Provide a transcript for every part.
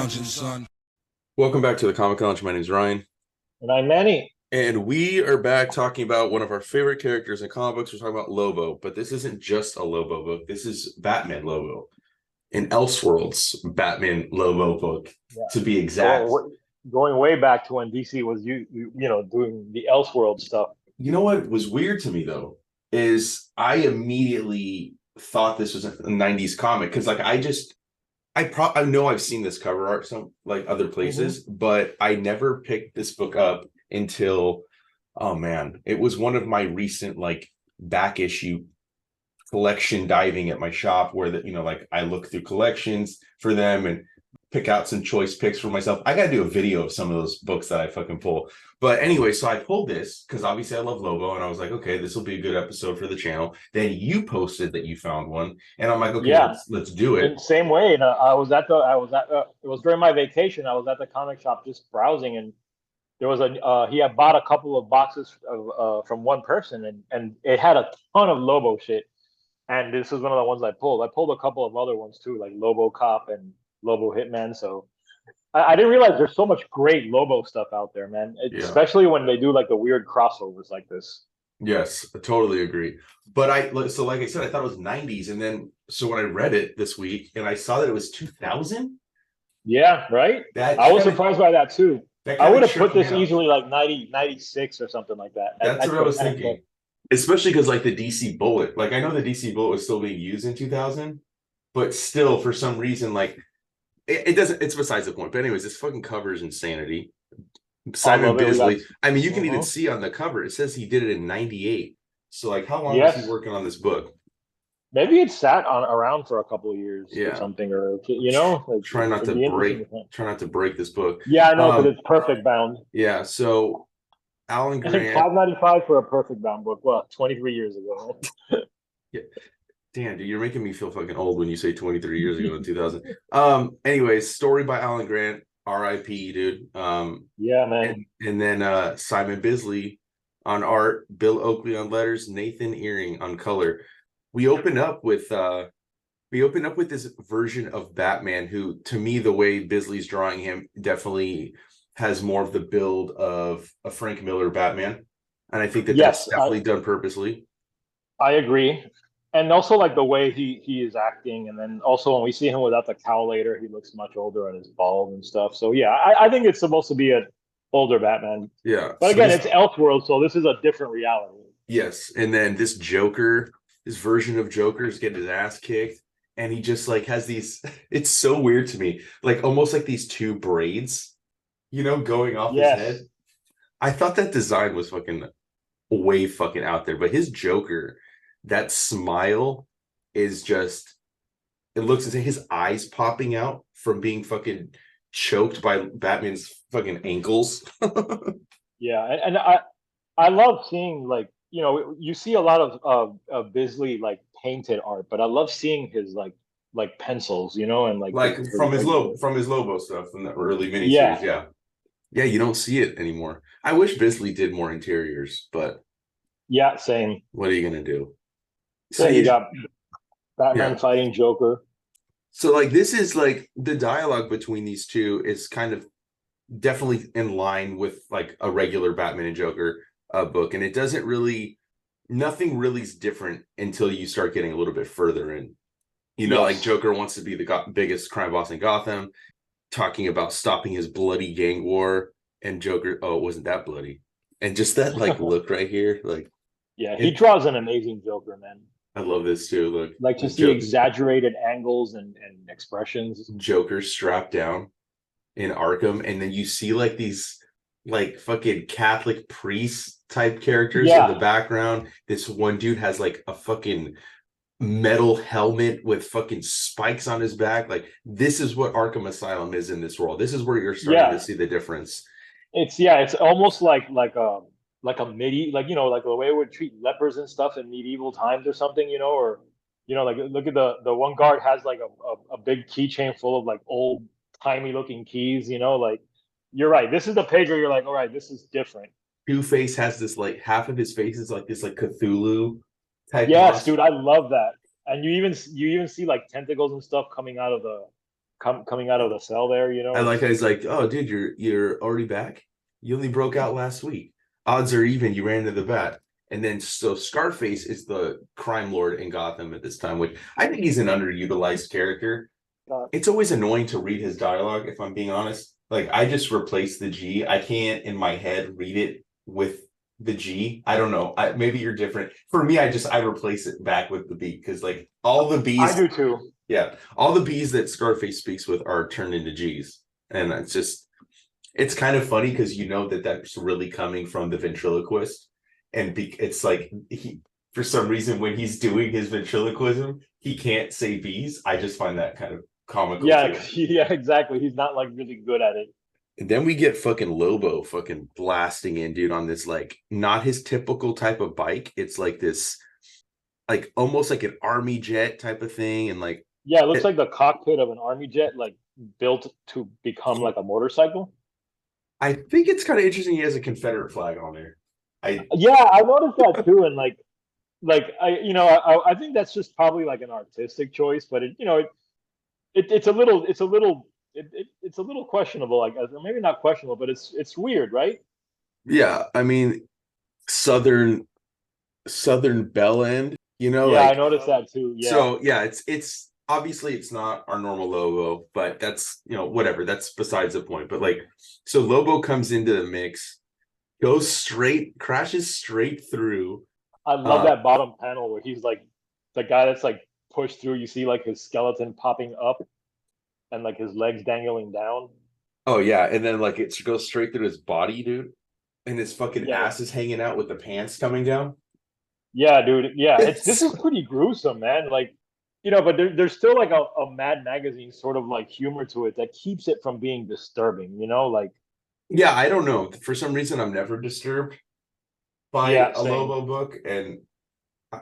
lounging, son. Welcome back to the Comic Lounge. My name's Ryan. And I'm Manny. And we are back talking about one of our favorite characters in comic books. We're talking about Lobo, but this isn't just a Lobo book. This is Batman Lobo, an Elseworlds Batman Lobo book, to be exact. Going way back to when DC was doing the Elseworld stuff. You know what was weird to me though is I immediately thought this was a 90s comic because I know I've seen this cover art some like other places, but I never picked this book up until, oh man, it was one of my recent like back issue collection diving at my shop where I look through collections for them and pick out some choice picks for myself. I got to do a video of some of those books that I fucking pull. But anyway, so I pulled this because obviously I love Lobo and I was like, okay, this will be a good episode for the channel. Then you posted that you found one and I'm like, okay, yeah, let's do it. In the same way. And it was during my vacation. I was at the comic shop just browsing and there was he had bought a couple of boxes from one person and it had a ton of Lobo shit. And this is one of the ones I pulled. I pulled a couple of other ones too, like Lobo Cop and Lobo Hitman. So I didn't realize there's so much great Lobo stuff out there, man. Especially when they do like the weird crossovers like this. Yes, I totally agree. But like I said, I thought it was 90s. And then, so when I read it this week and I saw that it was 2000. Yeah, right? I was surprised by that too. I would have put this easily like 96 or something like that. That's what I was thinking. Especially because like the DC Bullet, like I know the DC Bullet was still being used in 2000, but still for some reason, like it doesn't, it's besides the point. But anyways, this fucking cover is insanity. Simon Bisley. I mean, you can even see on the cover, it says he did it in 98. So like how long was he working on this book? Maybe it sat around for a couple of years or something, or like, try not to break this book. Yeah, I know, because it's perfect bound. Yeah, so Alan Grant, I think $5.95 for a perfect bound book. Well, 23 years ago. Yeah. Damn, dude, you're making me feel fucking old when you say 23 years ago in 2000. Anyways, story by Alan Grant, R.I.P. dude. Yeah, man. And then Simon Bisley on art, Bill Oakley on letters, Nathan Earing on color. We open up with this version of Batman who, to me, the way Bisley's drawing him definitely has more of the build of a Frank Miller Batman. And I think that's definitely done purposely. I agree. And also like the way he is acting. And then also when we see him without the cowl later, he looks much older and is bald and stuff. So yeah, I think it's supposed to be an older Batman. Yeah. But again, it's Elseworld, so this is a different reality. Yes. And then this version of Joker is getting his ass kicked. And he just like has these, it's so weird to me, like almost like these two braids, going off his head. I thought that design was fucking way fucking out there, but his Joker, that smile is just, it looks as if his eyes popping out from being fucking choked by Batman's fucking ankles. Yeah, and I love seeing like, you see a lot of Bisley like painted art, but I love seeing his like pencils, and like from his Lobo stuff in the early miniseries. Yeah, you don't see it anymore. I wish Bisley did more interiors, but yeah, same. What are you gonna do? So you got Batman fighting Joker. So like this is like the dialogue between these two is kind of definitely in line with like a regular Batman and Joker book, and it doesn't really, nothing really is different until you start getting a little bit further in. Like Joker wants to be the biggest crime boss in Gotham, talking about stopping his bloody gang war, and Joker, oh, it wasn't that bloody. And just that like look right here, like he draws an amazing Joker, man. I love this too. Look, like just the exaggerated angles and expressions. Joker strapped down in Arkham, and then you see like these like fucking Catholic priest type characters in the background. This one dude has like a fucking metal helmet with fucking spikes on his back. Like this is what Arkham Asylum is in this world. This is where you're starting to see the difference. It's almost like a like the way it would treat lepers and stuff in medieval times or something, or like look at the one guard has like a big keychain full of like old timey looking keys, like you're right. This is the page where you're like, all right, this is different. Two-Face has this like half of his face is like this like Cthulhu type. Yes, dude, I love that. And you even see like tentacles and stuff coming out of coming out of the cell there. I like how he's like, oh, dude, you're already back. You only broke out last week. Odds are even. You ran into the bat. And then so Scarface is the crime lord in Gotham at this time, which I think he's an underutilized character. It's always annoying to read his dialogue, if I'm being honest. Like I just replaced the G. I can't in my head read it with the G. I don't know. Maybe you're different. For me, I replace it back with the B because like all the B's. I do too. Yeah, all the B's that Scarface speaks with are turned into G's, and it's kind of funny because you know that that's really coming from the ventriloquist, and it's like for some reason when he's doing his ventriloquism, he can't say B's. I just find that kind of comical. Yeah, yeah, exactly. He's not like really good at it. And then we get fucking Lobo fucking blasting in, dude, on this like not his typical type of bike. It's like this, like almost like an army jet type of thing, and like. Yeah, it looks like the cockpit of an army jet, like built to become like a motorcycle. I think it's kind of interesting. He has a Confederate flag on there. I noticed that too, and I think that's just probably like an artistic choice, but it's a little it's a little questionable, like maybe not questionable, but it's weird, right? Yeah, I mean, Southern Bell End, Yeah, like I noticed that too. Yeah. So yeah, it's obviously it's not our normal Lobo, but that's whatever. That's besides the point. But like, so Lobo comes into the mix, crashes straight through. I love that bottom panel where he's like the guy that's like pushed through. You see like his skeleton popping up and like his legs dangling down. Oh yeah, and then like it goes straight through his body, dude, and his fucking ass is hanging out with the pants coming down. Yeah, dude. Yeah, this is pretty gruesome, man. Like, but there's still like a Mad Magazine sort of like humor to it that keeps it from being disturbing. Like. Yeah, I don't know. For some reason, I'm never disturbed by a Lobo book, and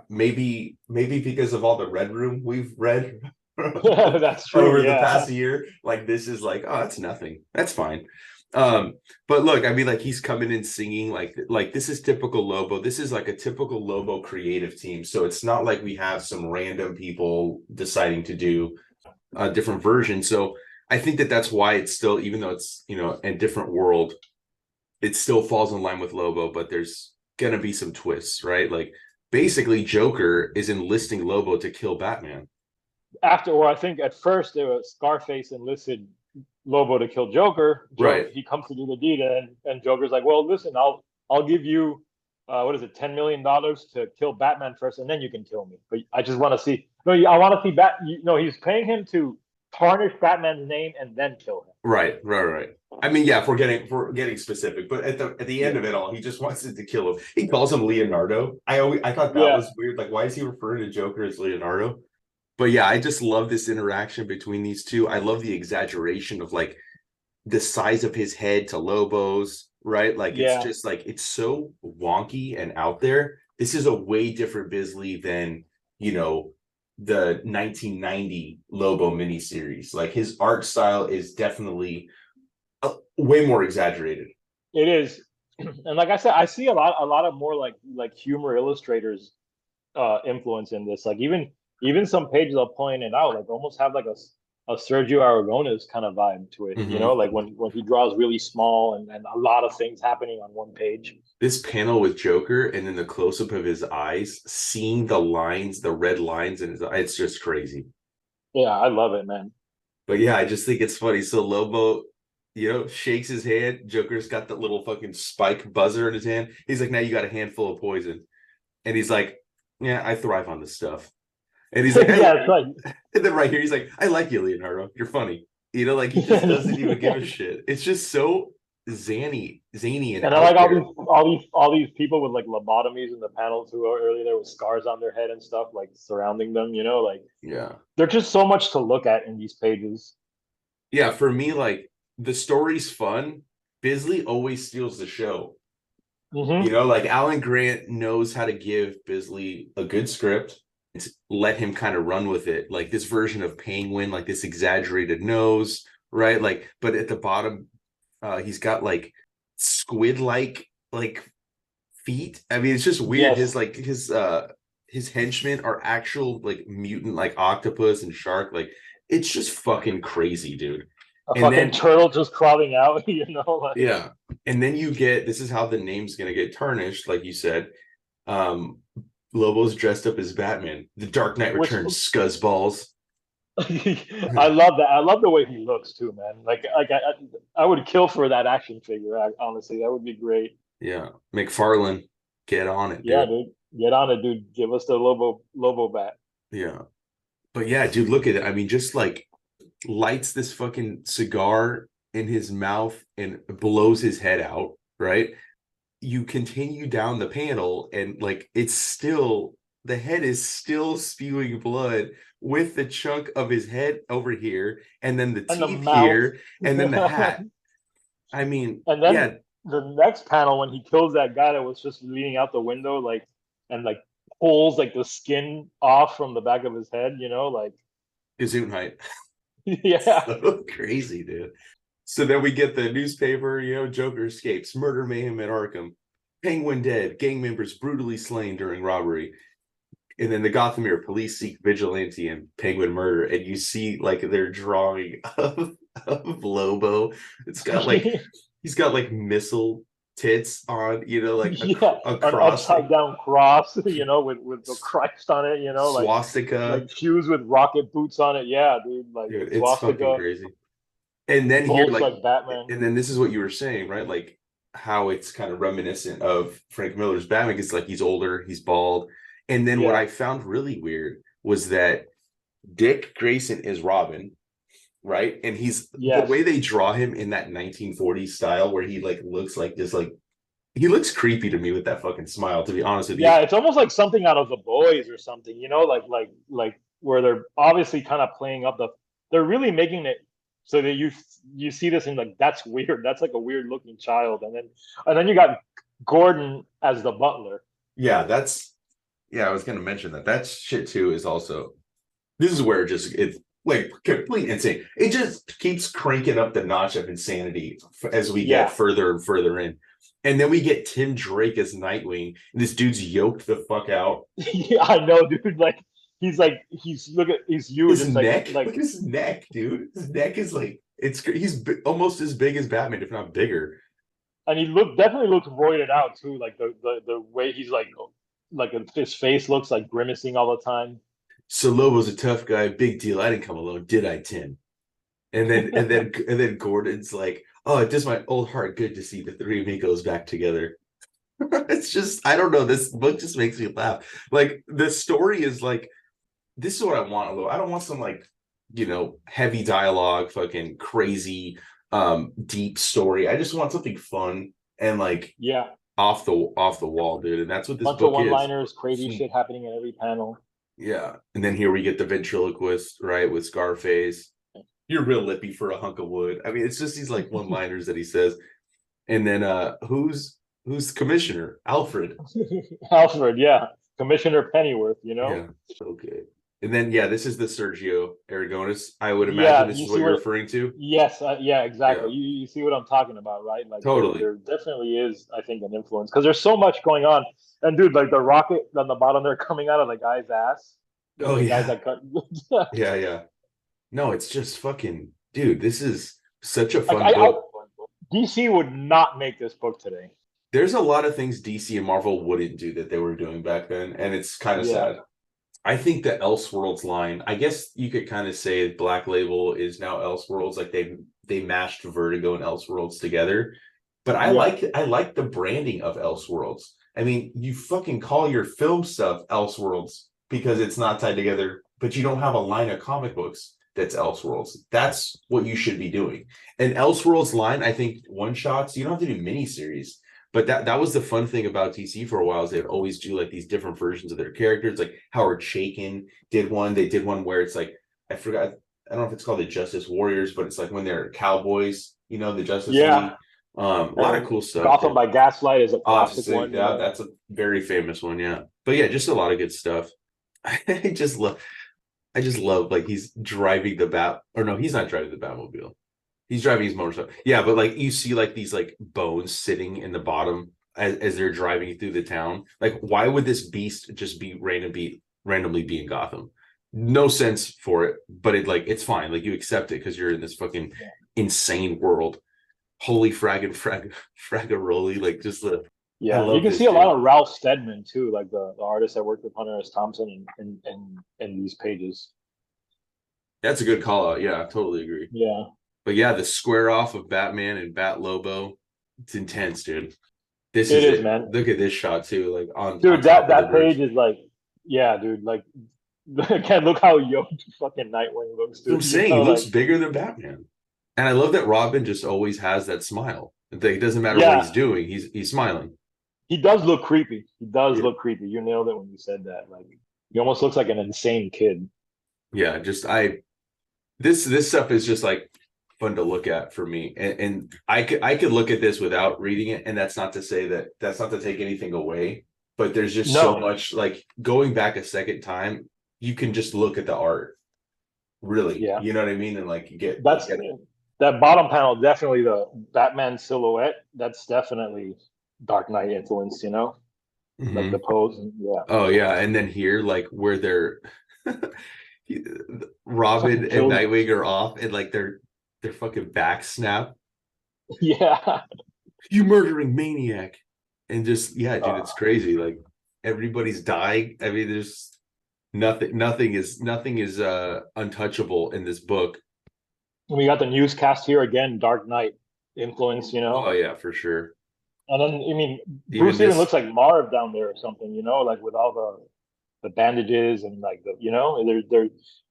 maybe because of all the Red Room we've read. That's true. Over the past year, like this is like, oh, that's nothing. That's fine. But look, I mean, like he's coming in singing like this is typical Lobo. This is like a typical Lobo creative team. So it's not like we have some random people deciding to do a different version. So I think that's why it's still, even though it's a different world, it still falls in line with Lobo. But there's gonna be some twists, right? Like basically, Joker is enlisting Lobo to kill Batman. I think at first there was Scarface enlisted Lobo to kill Joker. Right. He comes to do the deed, and Joker's like, "Well, listen, I'll give you, what is it, $10 million to kill Batman first, and then you can kill me. But I just want to see. No, I want to see he's paying him to tarnish Batman's name and then kill him. Right. I mean, yeah, if we're getting specific, but at the end of it all, he just wants it to kill him. He calls him Leonardo. I thought that was weird. Like, why is he referring to Joker as Leonardo? But yeah, I just love this interaction between these two. I love the exaggeration of like the size of his head to Lobo's, right? Like it's just like it's so wonky and out there. This is a way different Bisley than the 1990 Lobo miniseries. Like his art style is definitely way more exaggerated. It is, and like I said, I see a lot of more like humor illustrators influence in this. Like even some pages are pointing it out, like almost have like a Sergio Aragonés kind of vibe to it, like when he draws really small and a lot of things happening on one page. This panel with Joker and then the close-up of his eyes, seeing the lines, the red lines in his eyes, it's just crazy. Yeah, I love it, man. But yeah, I just think it's funny. So Lobo, shakes his hand. Joker's got the little fucking spike buzzer in his hand. He's like, now you got a handful of poison. And he's like, yeah, I thrive on this stuff. And he's like, yeah, that's right. And then right here, he's like, I like you, Leonardo. You're funny. Like he just doesn't even give a shit. It's just so zany, and I like all these people with like lobotomies in the panel too. Earlier, there was scars on their head and stuff like surrounding them. Like there's just so much to look at in these pages. Yeah, for me, like the story's fun. Bisley always steals the show. Mm-hmm. Like Alan Grant knows how to give Bisley a good script. Let him kind of run with it, like this version of Penguin, like this exaggerated nose, right? Like, but at the bottom, he's got like squid like feet. I mean, it's just weird. His his henchmen are actual like mutant like octopus and shark. Like it's just fucking crazy, dude. A And fucking then turtle just crawling out, like yeah, and then you get this is how the name's gonna get tarnished, like you said. Um, Lobo's dressed up as Batman. The Dark Knight which Returns, scuzzballs. I love that. I love the way he looks too, man. I would kill for that action figure. Honestly, that would be great. Yeah, McFarlane, get on it, Yeah, dude. dude, get on it, dude. Give us the Lobo bat. Yeah, but yeah, dude, look at it. I mean, just like lights this fucking cigar in his mouth and blows his head out, right? You continue down the panel and like it's still the head is still spewing blood with the chunk of his head over here and then the And the teeth mouth. here and then the hat. I mean, And then yeah, the next panel when he kills that guy that was just leaning out the window, like and like pulls like the skin off from the back of his head, like Gesundheit. yeah. So crazy, dude. So then we get the newspaper, Joker escapes, murder mayhem at Arkham, Penguin dead, gang members brutally slain during robbery. And then the Gotham Mirror, police seek vigilante and Penguin murder. And you see like their drawing of Lobo. It's got like he's got like missile tits on, like Yeah, a an cross upside thing, down cross, with the Christ on it, swastika. like shoes with rocket boots on it. Yeah, dude, like Dude, it's fucking swastika, crazy. And then here, bolts like, like Batman. and then this is what you were saying, right? Like how it's kind of reminiscent of Frank Miller's Batman. It's like he's older, he's bald. And then what Yeah, I found really weird was that Dick Grayson is Robin, right? And he's the yes, way they draw him in that 1940s style where he like looks like this, like he looks creepy to me with that fucking smile, to be honest with you. yeah. It's almost like something out of The Boys or something, like where they're obviously kind of playing up they're really making it so that you see this and like that's weird. That's like a weird looking child, and then you got Gordon as the butler. Yeah, I was gonna mention that. That shit too is also this is where it's like complete insane. It just keeps cranking up the notch of insanity as we get Yeah, further and further in. And then we get Tim Drake as Nightwing. And this dude's yoked the fuck out. yeah, I know, dude. He's look at he's huge. His It's neck, look like at his neck, dude. His neck is like he's almost as big as Batman, if not bigger. and he definitely looks roided out too. Like the way he's like his face looks like grimacing all the time. So Lobo's a tough guy, big deal. I didn't come alone, did I, Tim? And then Gordon's like, oh, it does my old heart good to see the three amigos back together. It's just, I don't know. This book just makes me laugh. Like the story is like, this is what I want. I don't want some like, heavy dialogue, fucking crazy, deep story. I just want something fun and like Yeah, off the wall, dude. And that's what this bunch of book one is. liners, crazy shit happening in every panel. Yeah. And then here we get the ventriloquist, right, with Scarface. You're real lippy for a hunk of wood. I mean, it's just these like one-liners that he says. And then who's the commissioner? Alfred. Alfred, yeah, Commissioner Pennyworth. Yeah. Okay. And then this is the Sergio Aragonis. I would imagine Yeah, this you is what see you're what? referring to. Yes, yeah, Yeah. exactly. You see what I'm talking about, right? Like Totally. there definitely is, I think, an influence because there's so much going on. And dude, like the rocket on the bottom there coming out of the guy's ass, Oh the guys yeah. that cut. Yeah, yeah. No, it's just fucking dude, this is such a Like fun book. DC would not make this book today. There's a lot of things DC and Marvel wouldn't do that they were doing back then, and it's kind of Yeah, sad. I think the Elseworlds line, I guess you could kind of say Black Label is now Elseworlds, like they mashed Vertigo and Elseworlds together. But yeah, I like the branding of Elseworlds. I mean, you fucking call your film stuff Elseworlds because it's not tied together, but you don't have a line of comic books that's Elseworlds. That's what you should be doing. And Elseworlds line, I think one shots, you don't have to do miniseries. But that was the fun thing about DC for a while is they'd always do like these different versions of their characters. Like Howard Chaykin did one. They did one where it's like I forgot. I don't know if it's called the Justice Warriors, but it's like when they're cowboys. The Justice League. yeah. A lot of cool stuff. Gotham by Gaslight is a classic Obviously, one. yeah, that's a very famous one. Yeah, but yeah, just a lot of good stuff. I just love like he's driving the bat, or no, he's not driving the Batmobile. He's driving his motorcycle. Yeah, but like you see like these like bones sitting in the bottom. as they're driving through the town. Like, why would this beast just be randomly be in Gotham? No sense for it, but it's fine. Like, you accept it because you're in this fucking insane world. Holy fragaroli, like, just the I Yeah, you love can this see a dude. lot of Ralph Steadman too, like the artist that worked with Hunter S. Thompson in these pages. That's a good call out. Yeah, I totally agree. Yeah, But yeah, the square off of Batman and Bat Lobo, it's intense, dude. This it is is, it. man. Look at this shot too, like on Dude, top of the that bridge. page is like, yeah, dude, like, can't look how yoked fucking Nightwing looks, That's what I'm dude. You saying. He know, looks like, bigger than Batman. And I love that Robin just always has that smile. It doesn't matter what he's yeah, doing, he's smiling. he does look creepy. He does Yeah. look creepy. You nailed it when you said that. Like, he almost looks like an insane kid. Yeah, just this stuff is just like fun to look at for me. And I could look at this without reading it, and that's not to take anything away, but there's just so No, much, like, going back a second time, you can just look at the art. Really, yeah, you know what I mean? And like that's get that bottom panel. Definitely the Batman silhouette. That's definitely Dark Knight influence. You know, like the Mhm. pose. Yeah, Oh yeah, and then here, like, where they're fucking Robin and kills. Nightwing are off, and like their fucking back snap. Yeah. You murdering maniac. And just, yeah, dude, Uh, it's crazy. Like, everybody's dying. I mean, there's nothing is untouchable in this book. we got the newscast here again. Dark Knight influence. You Oh know, yeah, for sure. and then I mean, Even Bruce even this, looks like Marv down there or something. You know, like with all the bandages and like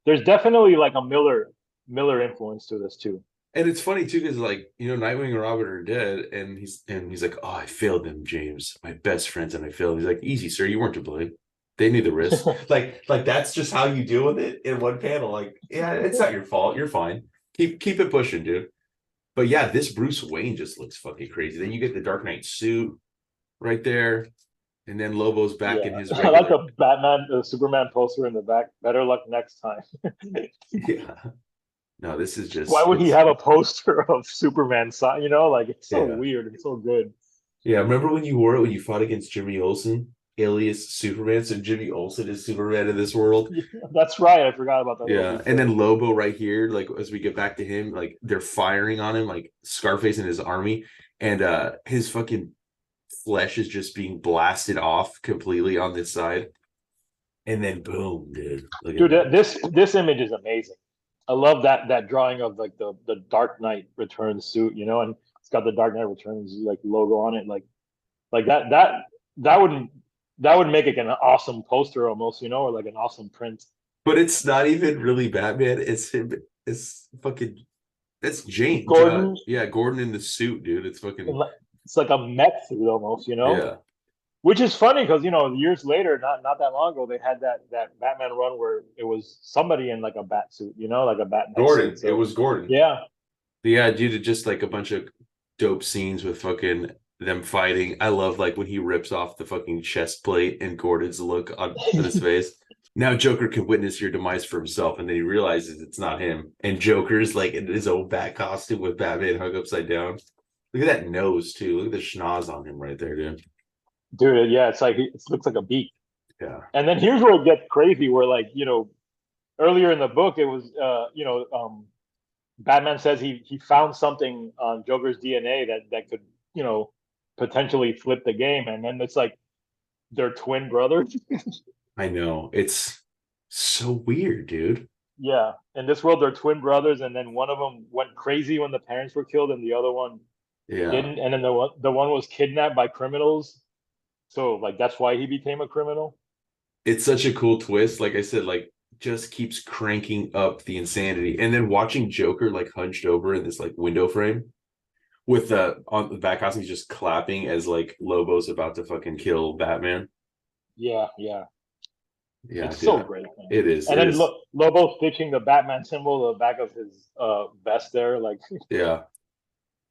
there's definitely like a Miller influence to this too. and it's funny too, because, like, Nightwing and Robin are dead, and he's like, oh, I failed them, James, my best friends, and I failed. He's like, easy, sir, you weren't to blame. They knew the risk. Like that's just how you deal with it in one panel. Like, yeah, it's not your fault. You're fine. Keep it pushing, dude. But yeah, this Bruce Wayne just looks fucking crazy. Then you get the Dark Knight suit right there, and then Lobo's back in Yeah, his I like regular. the Batman, the Superman poster in the back. Better luck next time. Yeah. No, this is Why just would he it's have a poster of Superman? You know, like it's so yeah. weird and so good. Yeah. Remember when you wore it when you fought against Jimmy Olsen, alias Superman? So Jimmy Olsen is Superman in this world. Yeah, that's right. I forgot about that little Yeah. And detail. then Lobo right here, like, as we get back to him, like, they're firing on him, like Scarface and his army, and his fucking flesh is just being blasted off completely on this side. And then boom, dude. Look at Dude, that. this image is amazing. I love that drawing of like the Dark Knight Returns suit, you know, and it's got the Dark Knight Returns like logo on it, like that would that would make it an awesome poster almost, you know, or like an awesome print. But it's not even really Batman. It's him. It's fucking. That's James. Gordon, Yeah, Gordon in the suit, dude. It's fucking. it's like a mech suit almost, you know, Yeah, which is funny because you know years later, not that long ago, they had that Batman run where it was somebody in like a bat suit, you know, like a bat mech suit. Gordon. It So was Gordon. yeah, But yeah, due to just like a bunch of dope scenes with fucking them fighting. I love, like, when he rips off the fucking chest plate and Gordon's look on his face. Now Joker can witness your demise for himself, and then he realizes it's not him. And Joker's like in his own bat costume with Batman hung upside down. Look at that nose too. Look at the schnoz on him right there, dude. dude, yeah, it's like it looks like a beak. Yeah. And then here's where it gets crazy, where like you know earlier in the book it was Batman says he found something on Joker's DNA that could you know potentially flip the game, and then it's like they're twin brothers. I know. It's so weird, dude. Yeah, in this world they're twin brothers, and then one of them went crazy when the parents were killed, and the other one Yeah. didn't, and then the one was kidnapped by criminals. So like that's why he became a criminal. It's such a cool twist. Like I said, like, just keeps cranking up the insanity. And then watching Joker, like, hunched over in this like window frame with the on the back house, he's just clapping as like Lobo's about to fucking kill Batman. Yeah, yeah, Yeah, it's so dude. great, man. It is. And It then is. Lobo stitching the Batman symbol to the back of his vest there, like Yeah.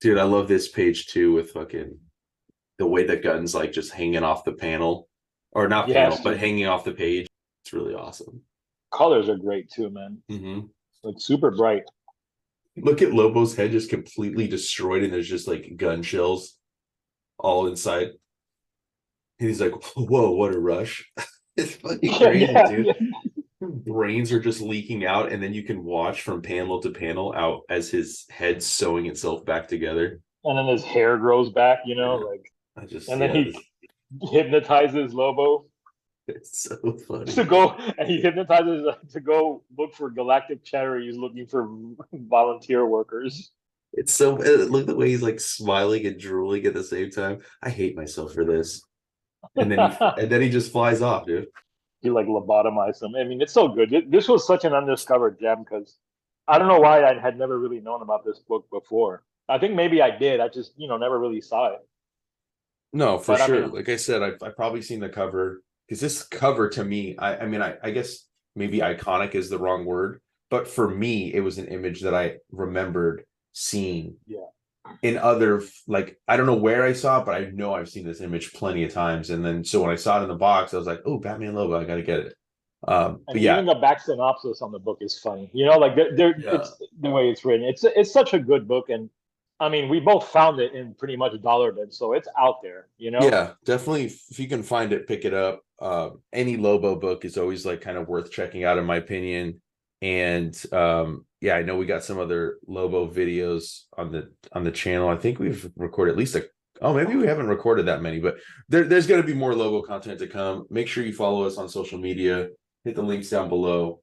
Dude, I love this page too with fucking the way the gun's like just hanging off the panel. Or not panel, yes, but dude. hanging off the page. It's really awesome. Colors are great too, man. Hmm. Like super bright. Look at Lobo's head just completely destroyed, and there's just like gun shells all inside. And he's like, whoa, what a rush. It's fucking Yeah, crazy, yeah, dude. yeah. Brains are just leaking out, and then you can watch from panel to panel out as his head's sewing itself back together. And then his hair grows back, Yeah. like, I just and then yeah, he hypnotizes Lobo it's so funny, to dude. go, and he hypnotizes to go look for galactic cherries, looking for volunteer workers. It's so look at the way he's like smiling and drooling at the same time. I hate myself for this. And then he just flies off, dude. He like lobotomized them. I mean, it's so good. This was such an undiscovered gem because I don't know why I had never really known about this book before. I think maybe I did. I just never really saw it. No, for But I mean, sure. Like I said, I've probably seen the cover because this cover to me, I mean, I guess maybe iconic is the wrong word, but for me, it was an image that I remembered seeing yeah. in other, like, I don't know where I saw it, but I know I've seen this image plenty of times. And then so when I saw it in the box, I was like, oh, Batman Lobo, I gotta get it. But And yeah, even the back synopsis on the book is funny. Like yeah. it's the way it's written. It's such a good book, and I mean, we both found it in pretty much dollar bins, so it's out there. Yeah, definitely. If you can find it, pick it up. Any Lobo book is always like kind of worth checking out, in my opinion. And yeah, I know we got some other Lobo videos on the channel. I think we've recorded at least oh, maybe we haven't recorded that many, but there's going to be more Lobo content to come. Make sure you follow us on social media. Hit the links down below.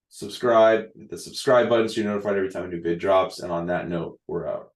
Subscribe. Hit the subscribe button so you're notified every time a new vid drops. And on that note, we're out.